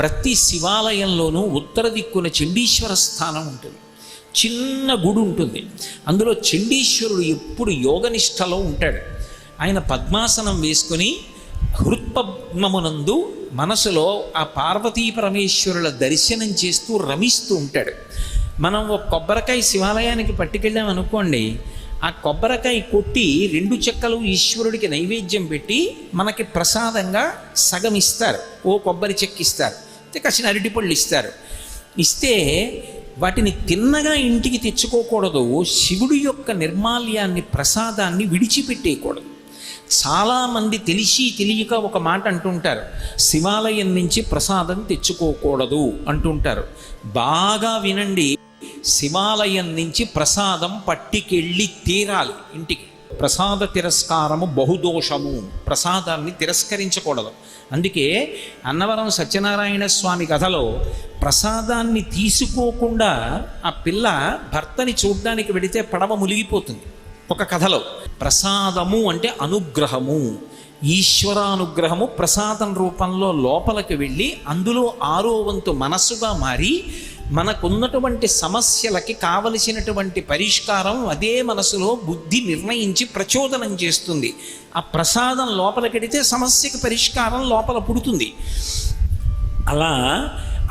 ప్రతి శివాలయంలోనూ ఉత్తర దిక్కున చండీశ్వర స్థానం ఉంటుంది. చిన్న గుడి ఉంటుంది. అందులో చండీశ్వరుడు ఎప్పుడు యోగనిష్టలో ఉంటాడు. ఆయన పద్మాసనం వేసుకొని హృత్పద్మమునందు మనసులో ఆ పార్వతీ పరమేశ్వరుల దర్శనం చేస్తూ రమిస్తూ ఉంటాడు. మనం ఒక కొబ్బరికాయ శివాలయానికి పట్టుకెళ్ళాం అనుకోండి, ఆ కొబ్బరికాయ కొట్టి 2 చెక్కలు ఈశ్వరుడికి నైవేద్యం పెట్టి మనకి ప్రసాదంగా సగం ఇస్తారు. ఓ కొబ్బరి చెక్క ఇస్తారు, కాసిన అరటిపళ్ళు ఇస్తారు. ఇస్తే వాటిని తిన్నగా ఇంటికి తెచ్చుకోకూడదు. శివుడి యొక్క నిర్మాల్యాన్ని, ప్రసాదాన్ని విడిచిపెట్టేయకూడదు. చాలామంది తెలిసి తెలియక ఒక మాట అంటుంటారు, శివాలయం నుంచి ప్రసాదం తెచ్చుకోకూడదు అంటుంటారు. బాగా వినండి, శివాలయం నుంచి ప్రసాదం పట్టికెళ్ళి తీరాలి ఇంటికి. ప్రసాద తిరస్కారము బహుదోషము, ప్రసాదాన్ని తిరస్కరించకూడదు. అందుకే అన్నవరం సత్యనారాయణ స్వామి కథలో ప్రసాదాన్ని తీసుకోకుండా ఆ పిల్ల భర్తని చూడ్డానికి వెడితే పడవ మునిగిపోతుంది. ఒక కథలో ప్రసాదము అంటే అనుగ్రహము, ఈశ్వరానుగ్రహము ప్రసాదం రూపంలో లోపలికి వెళ్ళి అందులో 6వ వంతు మనస్సుగా మారి మనకున్నటువంటి సమస్యలకి కావలసినటువంటి పరిష్కారం అదే మనసులో బుద్ధి నిర్ణయించి ప్రచోదనం చేస్తుంది. ఆ ప్రసాదం లోపలికెడితే సమస్యకి పరిష్కారం లోపల పుడుతుంది. అలా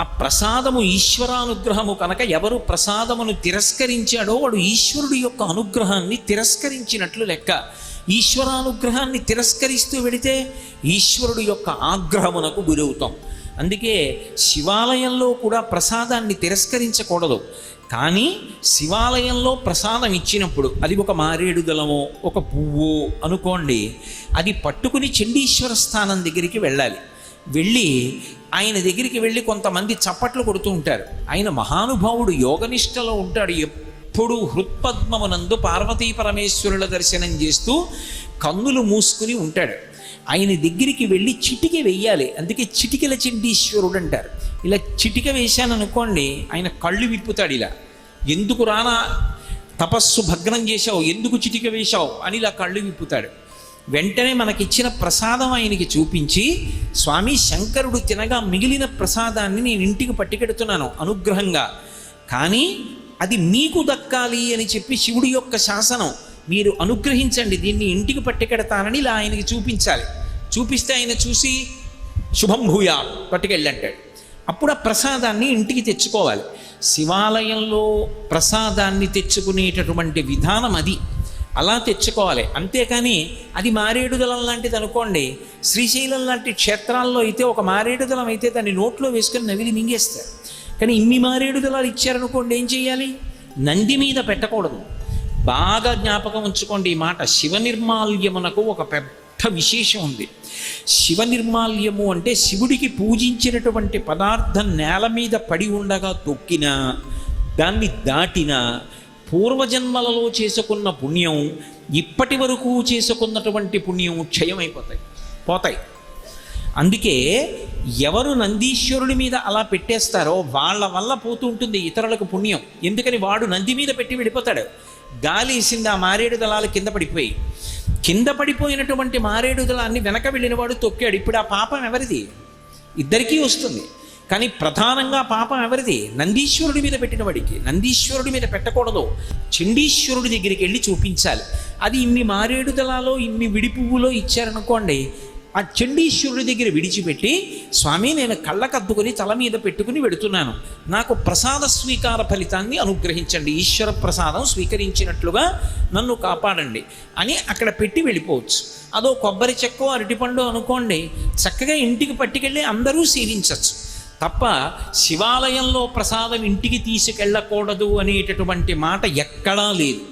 ఆ ప్రసాదము ఈశ్వరానుగ్రహము కనుక ఎవరు ప్రసాదమును తిరస్కరించాడో వాడు ఈశ్వరుడి యొక్క అనుగ్రహాన్ని తిరస్కరించినట్లు లెక్క. ఈశ్వరానుగ్రహాన్ని తిరస్కరిస్తూ వెడితే ఈశ్వరుడి యొక్క ఆగ్రహమునకు గురవుతాం. అందుకే శివాలయంలో కూడా ప్రసాదాన్ని తిరస్కరించకూడదు. కానీ శివాలయంలో ప్రసాదం ఇచ్చినప్పుడు అది ఒక మారేడు దళమో ఒక పువ్వో అనుకోండి, అది పట్టుకుని చండీశ్వర స్థానం దగ్గరికి వెళ్ళాలి. వెళ్ళి ఆయన దగ్గరికి వెళ్ళి కొంతమంది చప్పట్లు కొడుతూ ఉంటారు. ఆయన మహానుభావుడు యోగనిష్టలో ఉంటాడు. ఎప్పుడు హృత్పద్మమునందు పార్వతీ పరమేశ్వరుల దర్శనం చేస్తూ కన్నులు మూసుకుని ఉంటాడు. ఆయన దగ్గరికి వెళ్ళి చిటిక వెయ్యాలి. అందుకే చిటికల చండీశ్వరుడు అంటారు. ఇలా చిటిక వేశాను అనుకోండి, ఆయన కళ్ళు విప్పుతాడు. ఇలా ఎందుకు రానా తపస్సు భగ్నం చేశావు, ఎందుకు చిటిక వేశావు అని ఇలా కళ్ళు విప్పుతాడు. వెంటనే మనకిచ్చిన ప్రసాదం ఆయనకి చూపించి, స్వామి శంకరుడు తినగా మిగిలిన ప్రసాదాన్ని నేను ఇంటికి పట్టుకెడుతున్నాను అనుగ్రహంగా, కానీ అది మీకు దక్కాలి అని చెప్పి శివుడి యొక్క శాసనం, మీరు అనుగ్రహించండి, దీన్ని ఇంటికి పట్టుకెడతానని ఇలా ఆయనకి చూపించాలి. చూపిస్తే ఆయన చూసి శుభం భూయా పట్టుకెళ్ళంటాడు. అప్పుడు ఆ ప్రసాదాన్ని ఇంటికి తెచ్చుకోవాలి. శివాలయంలో ప్రసాదాన్ని తెచ్చుకునేటటువంటి విధానం అది, అలా తెచ్చుకోవాలి. అంతేకాని అది మారేడు దళం లాంటిది అనుకోండి, శ్రీశైలం లాంటి క్షేత్రాల్లో అయితే ఒక మారేడు దళం అయితే దాన్ని నోట్లో వేసుకొని నవిలి మింగేస్తారు. కానీ ఇన్ని మారేడు దళాలు ఇచ్చారనుకోండి, ఏం చేయాలి? నంది మీద పెట్టకూడదు. బాగా జ్ఞాపకం ఉంచుకోండి ఈ మాట. శివ నిర్మాల్యమునకు ఒక పెద్ద విశేషం ఉంది. శివ నిర్మాల్యము అంటే శివుడికి పూజించినటువంటి పదార్థం నేల మీద పడి ఉండగా తొక్కినా, దాన్ని దాటినా పూర్వజన్మలలో చేసుకున్న పుణ్యం, ఇప్పటి వరకు చేసుకున్నటువంటి పుణ్యం పోతాయి. అందుకే ఎవరు నందీశ్వరుడి మీద అలా పెట్టేస్తారో వాళ్ళ వల్ల పోతూ ఉంటుంది ఇతరులకు పుణ్యం. ఎందుకని వాడు నంది మీద పెట్టి వెళ్ళిపోతాడు. గాలి వేసింది, ఆ మారేడు దళాలు కింద పడిపోయినటువంటి మారేడు దళాన్ని వెనక వెళ్ళినవాడు తొక్కాడు. ఇప్పుడు ఆ పాపం ఎవరిది? ఇద్దరికీ వస్తుంది. కానీ ప్రధానంగా పాపం ఎవరిది? నందీశ్వరుడి మీద పెట్టిన వాడికి. నందీశ్వరుడి మీద పెట్టకూడదు, చండీశ్వరుడి దగ్గరికి వెళ్ళి చూపించాలి. అది ఇన్ని మారేడు దళాలో ఇన్ని విడి పువ్వులో ఇచ్చారనుకోండి, ఆ చండీశ్వరుడి దగ్గర విడిచిపెట్టి, స్వామి నేను కళ్ళకద్దుకొని తల మీద పెట్టుకుని వెడుతున్నాను, నాకు ప్రసాద స్వీకార ఫలితాన్ని అనుగ్రహించండి, ఈశ్వర ప్రసాదం స్వీకరించినట్లుగా నన్ను కాపాడండి అని అక్కడ పెట్టి వెళ్ళిపోవచ్చు. అదో కొబ్బరి చెక్కో అరటిపండు అనుకోండి, చక్కగా ఇంటికి పట్టుకెళ్ళి అందరూ సేవించవచ్చు. తప్ప శివాలయంలో ప్రసాదం ఇంటికి తీసుకెళ్ళకూడదు అనేటటువంటి మాట ఎక్కడా లేదు.